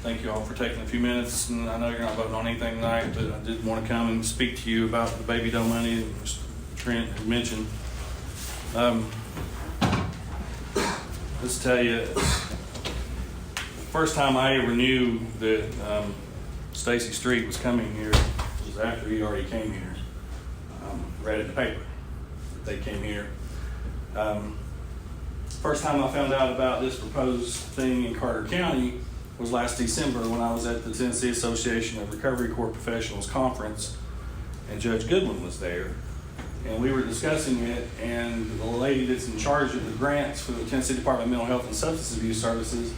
Thank you all for taking a few minutes, and I know you're not voting on anything tonight, but I did want to come and speak to you about the baby dough money that Mr. Trent had mentioned. Let's tell you, the first time I ever knew that Stacy Street was coming here was after he already came here. Read in the paper that they came here. First time I found out about this proposed thing in Carter County was last December when I was at the Tennessee Association of Recovery Court Professionals Conference, and Judge Goodwin was there. And we were discussing it, and the lady that's in charge of the grants for the Tennessee Department of Mental Health and Substance Abuse Services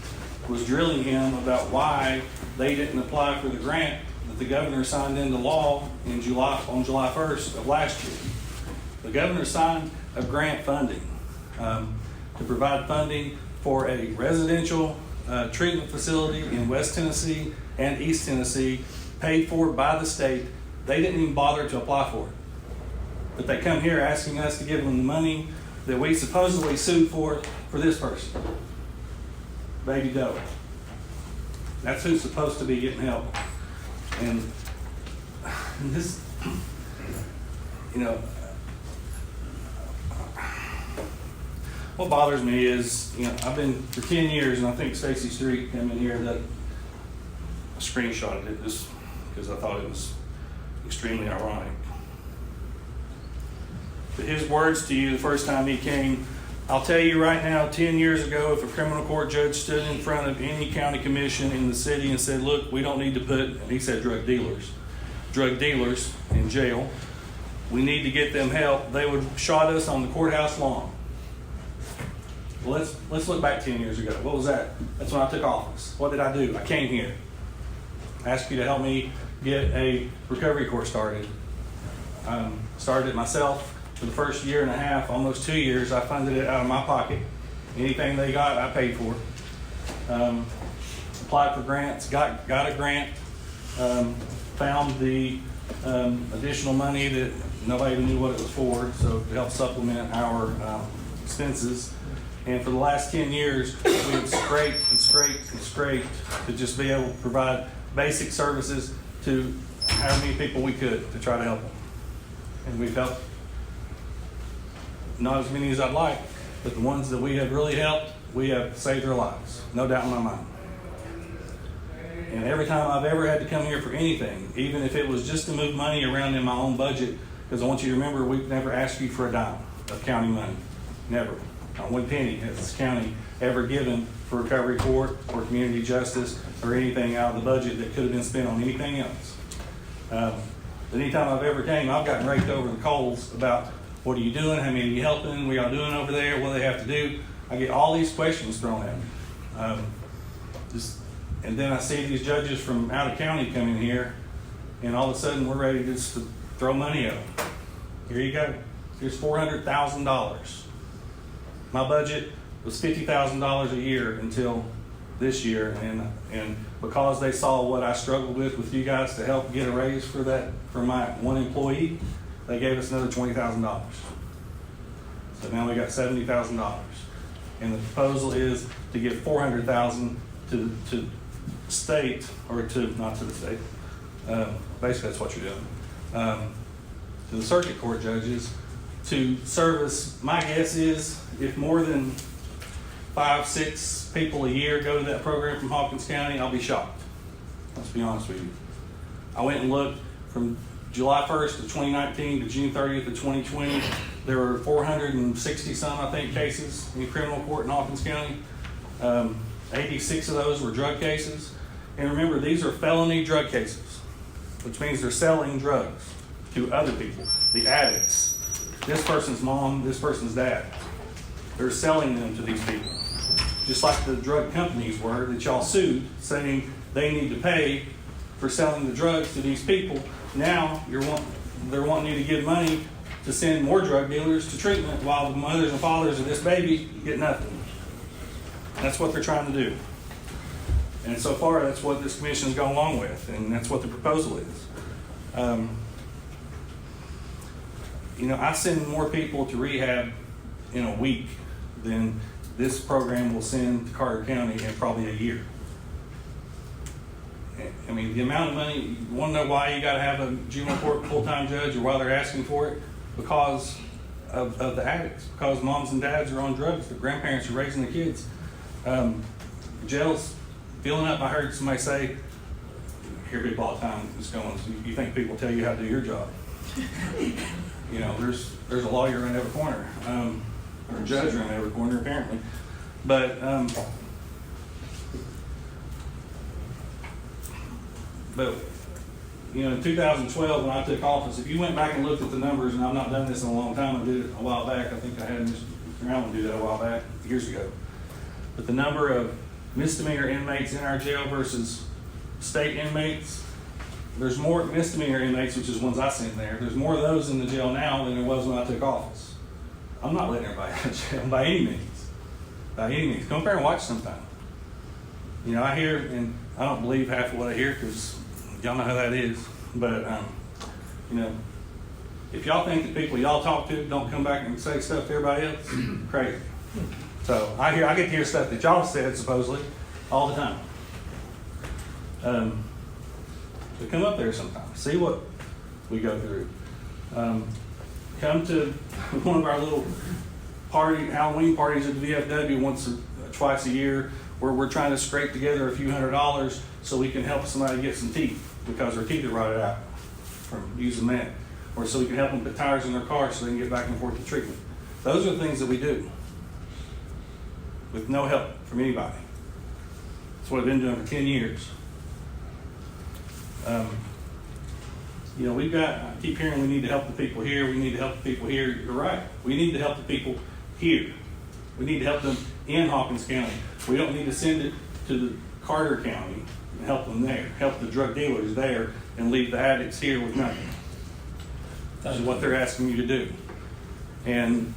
was drilling him about why they didn't apply for the grant that the governor signed into law on July 1st of last year. The governor signed a grant funding to provide funding for a residential treatment facility in West Tennessee and East Tennessee, paid for by the state. They didn't even bother to apply for it. But they come here asking us to give them the money that we supposedly sued for this person, baby dough. That's who's supposed to be getting help. And this, what bothers me is, I've been for 10 years, and I think Stacy Street came in here that I screenshotted it just because I thought it was extremely ironic. But his words to you the first time he came, I'll tell you right now, 10 years ago, if a criminal court judge stood in front of any county commission in the city and said, look, we don't need to put, and he said drug dealers in jail, we need to get them help, they would shot us on the courthouse lawn. Well, let's look back 10 years ago. What was that? That's when I took office. What did I do? I came here. I asked you to help me get a recovery court started. Started it myself. For the first year and a half, almost 2 years, I funded it out of my pocket. Anything they got, I paid for. Applied for grants, got a grant, found the additional money that nobody even knew what it was for, so to help supplement our expenses. And for the last 10 years, we have scraped to just be able to provide basic services to how many people we could to try to help them. And we've helped not as many as I'd like, but the ones that we have really helped, we have saved their lives, no doubt in my mind. And every time I've ever had to come here for anything, even if it was just to move money around in my own budget, because I want you to remember, we've never asked you for a dime of county money, never. Not one penny has this county ever given for recovery court or community justice or anything out of the budget that could have been spent on anything else. But anytime I've ever came, I've gotten raked over the coals about what are you doing, how many are you helping, what y'all doing over there, what do they have to do. I get all these questions thrown at me. And then I see these judges from out of county coming here, and all of a sudden we're ready just to throw money at them. Here you go. Here's $400,000. My budget was $50,000 a year until this year, and because they saw what I struggled with you guys to help get a raise for my one employee, they gave us another $20,000. So now we got $70,000, and the proposal is to give $400,000 to state, or not to the state. Basically, that's what you're doing. To the circuit court judges to service. My guess is if more than 5-6 people a year go to that program from Hawkins County, I'll be shocked. Let's be honest with you. I went and looked from July 1st of 2019 to June 30th of 2020. There were 460 some, I think, cases in criminal court in Hawkins County. 86 of those were drug cases. And remember, these are felony drug cases, which means they're selling drugs to other people, the addicts. This person's mom, this person's dad. They're selling them to these people. Just like the drug companies were that y'all sued, saying they need to pay for selling the drugs to these people. Now they're wanting you to give money to send more drug dealers to treatment while the mothers and fathers of this baby get nothing. That's what they're trying to do. And so far, that's what this commission's gone along with, and that's what the proposal is. I send more people to rehab in a week than this program will send to Carter County in probably a year. I mean, the amount of money, you want to know why you got to have a juvenile court full-time judge, or why they're asking for it? Because of the addicts, because moms and dads are on drugs, the grandparents are raising the kids. Jail's filling up. I heard somebody say, hear people all the time, it's going, so you think people tell you how to do your job? You know, there's a lawyer around every corner, or a judge around every corner apparently. But you know, in 2012 when I took office, if you went back and looked at the numbers, and I've not done this in a long time, I did it a while back. I think I had Mr. Allen do that a while back, years ago. But the number of misdemeanor inmates in our jail versus state inmates, there's more misdemeanor inmates, which is ones I sent there. There's more of those in the jail now than there was when I took office. I'm not letting everybody out of jail by any means. By any means. Come up there and watch sometime. You know, I hear, and I don't believe half of what I hear because y'all know how that is. But, you know, if y'all think that people y'all talk to don't come back and say stuff to everybody else, crazy. So I get to hear stuff that y'all said supposedly all the time. So come up there sometime, see what we go through. Come to one of our little Halloween parties at the VFW twice a year, where we're trying to scrape together a few $100s so we can help somebody get some teeth because their teeth are rotted out from using that, or so we can help them put tires in their car so they can get back and forth to treatment. Those are the things that we do with no help from anybody. That's what I've been doing for 10 years. You know, I keep hearing we need to help the people here, we need to help the people here. You're right. We need to help the people here. We need to help them in Hawkins County. We don't need to send it to the Carter County and help them there, help the drug dealers there, and leave the addicts here with nothing. That's what they're asking you to do. And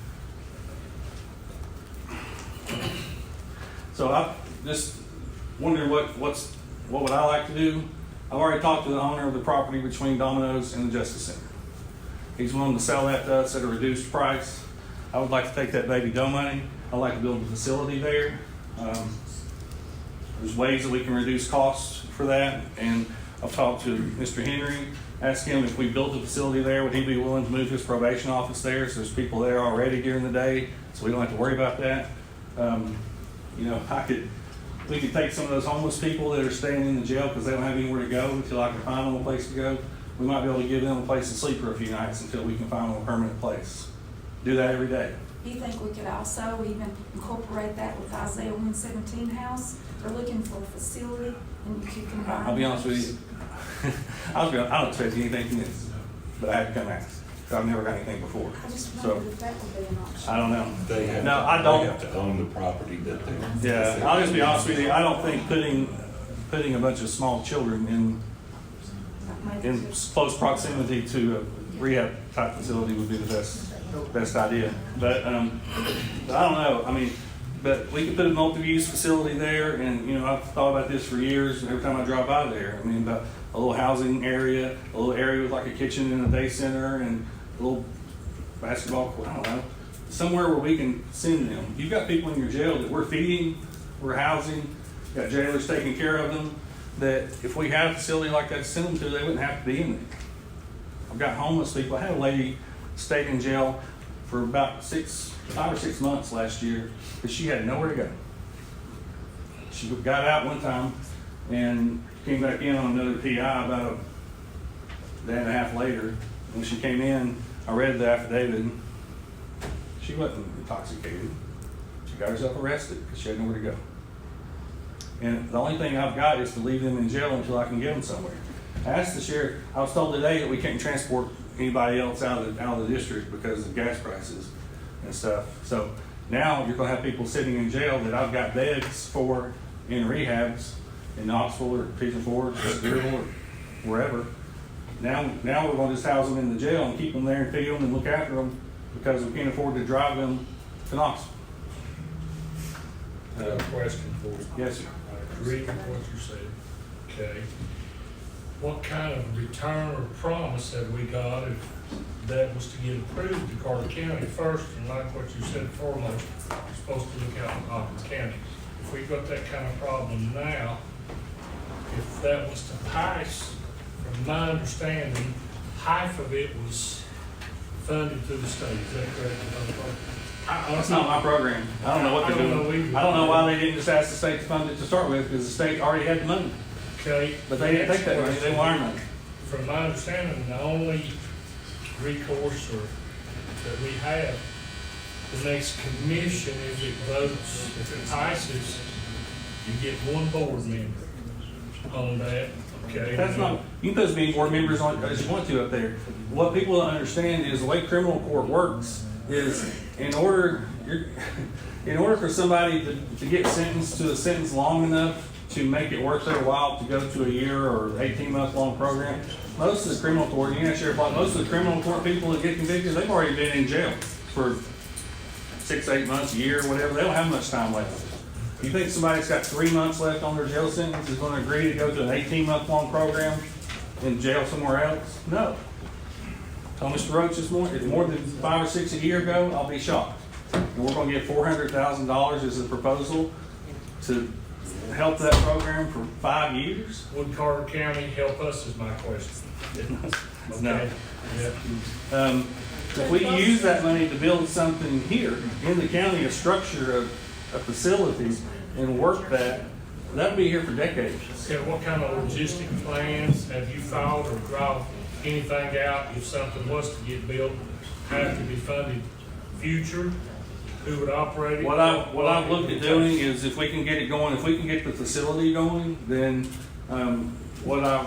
so I just wonder what would I like to do? I've already talked to the owner of the property between Domino's and the Justice Center. He's willing to sell that to us at a reduced price. I would like to take that baby dough money. I'd like to build a facility there. There's ways that we can reduce costs for that. And I've talked to Mr. Henry, asked him if we built a facility there, would he be willing to move his probation office there? So there's people there already during the day, so we don't have to worry about that. You know, we could take some of those homeless people that are staying in the jail because they don't have anywhere to go until I can find them a place to go. We might be able to give them a place to sleep for a few nights until we can find them a permanent place. Do that every day. Do you think we could also even incorporate that with Isaiah 117 house? They're looking for a facility and you can combine. I'll be honest with you. I don't expect anything from this, but I had to come ask. I've never got anything before. I just So wondered if that would be an option. I don't know. They have I don't. They have to own the property that they. Yeah, I'll just be honest with you. I don't think putting a bunch of small children in close proximity to a rehab type facility would be the best idea. But I don't know. I mean, but we could put a multi-use facility there, and you know, I've thought about this for years. Every time I drive by there, I mean, about a little housing area, a little area with like a kitchen and a day center, and a little basketball court. I don't know, somewhere where we can send them. You've got people in your jail that we're feeding, we're housing, got jailers taking care of them. That if we had a facility like that to send them to, they wouldn't have to be in there. I've got homeless people. I had a lady stayed in jail for about 5 or 6 months last year because she had nowhere to go. She got out one time and came back in on another PI about a day and a half later. When she came in, I read the affidavit. She wasn't intoxicated. She got herself arrested because she had nowhere to go. And the only thing I've got is to leave them in jail until I can get them somewhere. I asked the sheriff, I was told today that we can't transport anybody else out of the district because of gas prices and stuff. So now you're going to have people sitting in jail that I've got beds for in rehabs in Knoxville or Pigeon Forge or Sevierville or wherever. Now we're going to just house them in the jail and keep them there and feed them and look after them because we can't afford to drive them to Knoxville. I have a question for you. Yes, sir. Reading what you said, okay. What kind of return or promise have we got if that was to get approved to Carter County first? And like what you said foremost, you're supposed to look out in Hawkins County. If we've got that kind of problem now, if that was to pass, from my understanding, half of it was funded through the state, is that correct? That's not my program. I don't know what they're I don't know doing. either. I don't know why they didn't just ask the state to fund it to start with, because the state already had the money. Okay. But they didn't take that money, they want our money. From my understanding, the only recourse that we have, the next commission, if it votes, if it passes, you get one board member on that, okay? That's not, you can put as many board members on as you want to up there. What people don't understand is the way criminal court works is in order for somebody to get sentenced to a sentence long enough to make it worth their while to go to a year or 18-month long program, most of the criminal court, you know, Sheriff, like most of the criminal court people that get convicted, they've already been in jail for 6, 8 months, a year, whatever. They don't have much time left. You think somebody that's got 3 months left on their jail sentence is going to agree to go to an 18-month long program in jail somewhere else? No. Told Mr. Roach this morning, if more than 5 or 6 a year ago, I'll be shocked. And we're going to get $400,000 as a proposal to help that program for 5 years? Would Carter County help us is my question. No. Okay. Yeah. If we use that money to build something here in the county, a structure, a facility, and work that would be here for decades. Okay, what kind of logistic plans have you thought or draw anything out if something was to get built, have to be funded future? Who would operate it? What I've looked at doing is if we can get it going, if we can get the facility going, then what I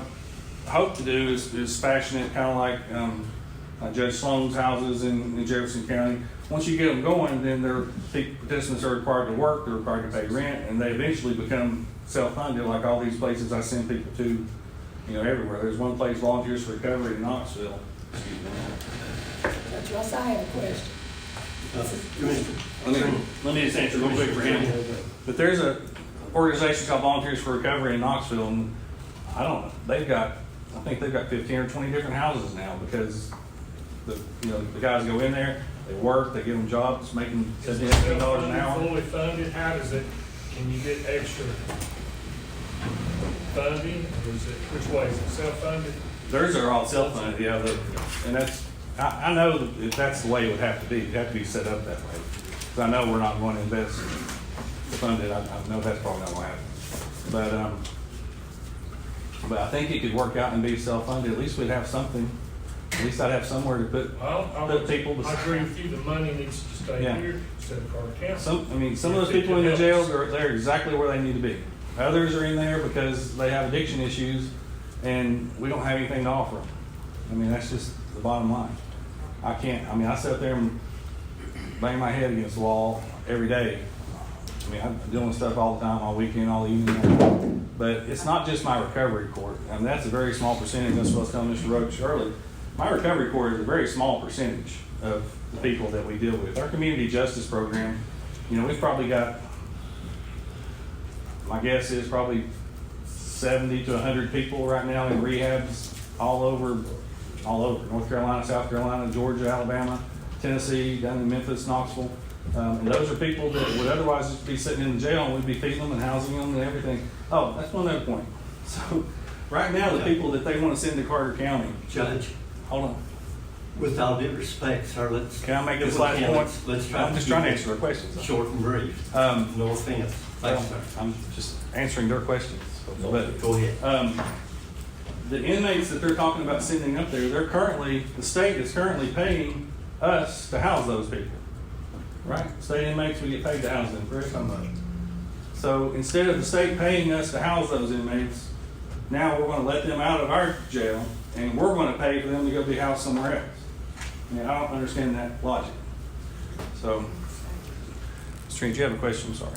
hope to do is fashion it kind of like Judge Sloan's houses in Jefferson County. Once you get them going, then their participants are required to work, they're required to pay rent, and they eventually become self-funded like all these places I send people to, you know, everywhere. There's one place, Volunteers for Recovery in Knoxville. Judge Ross, I have a question. Let me just answer real quick for him. But there's a organization called Volunteers for Recovery in Knoxville, and I don't know, I think they've got 15 or 20 different houses now because the guys go in there, they work, they give them jobs, making $17 an hour. Fully funded, how does it, can you get extra funding, or is it, which way, is it self-funded? Theirs are all self-funded, yeah, and that's, I know that that's the way it would have to be. It'd have to be set up that way. Because I know we're not going to invest to fund it. I know that's probably not going to happen. But I think it could work out and be self-funded. At least we'd have something. At least I'd have somewhere to put people. I agree with you, the money needs to stay here instead of Carter County. Some of those people in the jail, they're exactly where they need to be. Others are in there because they have addiction issues and we don't have anything to offer them. I mean, that's just the bottom line. I sit up there and bang my head against the wall every day. I mean, I'm dealing with stuff all the time, all weekend, all evening. But it's not just my recovery court. I mean, that's a very small percentage. That's what I was telling Mr. Roach earlier. My recovery court is a very small percentage of the people that we deal with. Our community justice program, we've probably got, my guess is probably 70 to 100 people right now in rehabs all over North Carolina, South Carolina, Georgia, Alabama, Tennessee, down in Memphis, Knoxville. And those are people that would otherwise just be sitting in the jail and we'd be feeding them and housing them and everything. Oh, that's one other point. So right now, the people that they want to send to Carter County. Judge, Hold on. with all due respect, sir, let's. Can I make this last point? Let's try. I'm just trying to answer their questions. Short and brief. No offense. Thanks, sir. I'm just answering their questions. But, Go ahead. the inmates that they're talking about sending up there, the state is currently paying us to house those people. Right? State inmates, we get paid to house them, correct? So instead of the state paying us to house those inmates, now we're going to let them out of our jail and we're going to pay for them to go be housed somewhere else. I mean, I don't understand that logic. So, Mr. Trent, you have a question? I'm sorry.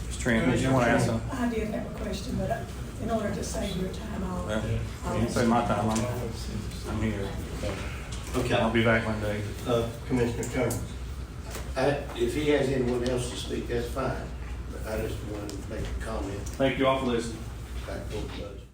Mr. Trent, did you want to ask something? I did have a question, but in order to save your time, Well, you can save my time. I'm here. Okay. I'll be back one day. Commissioner Turner. If he has anyone else to speak, that's fine, but I just wanted to make a comment Thank you all for listening. back on the budget.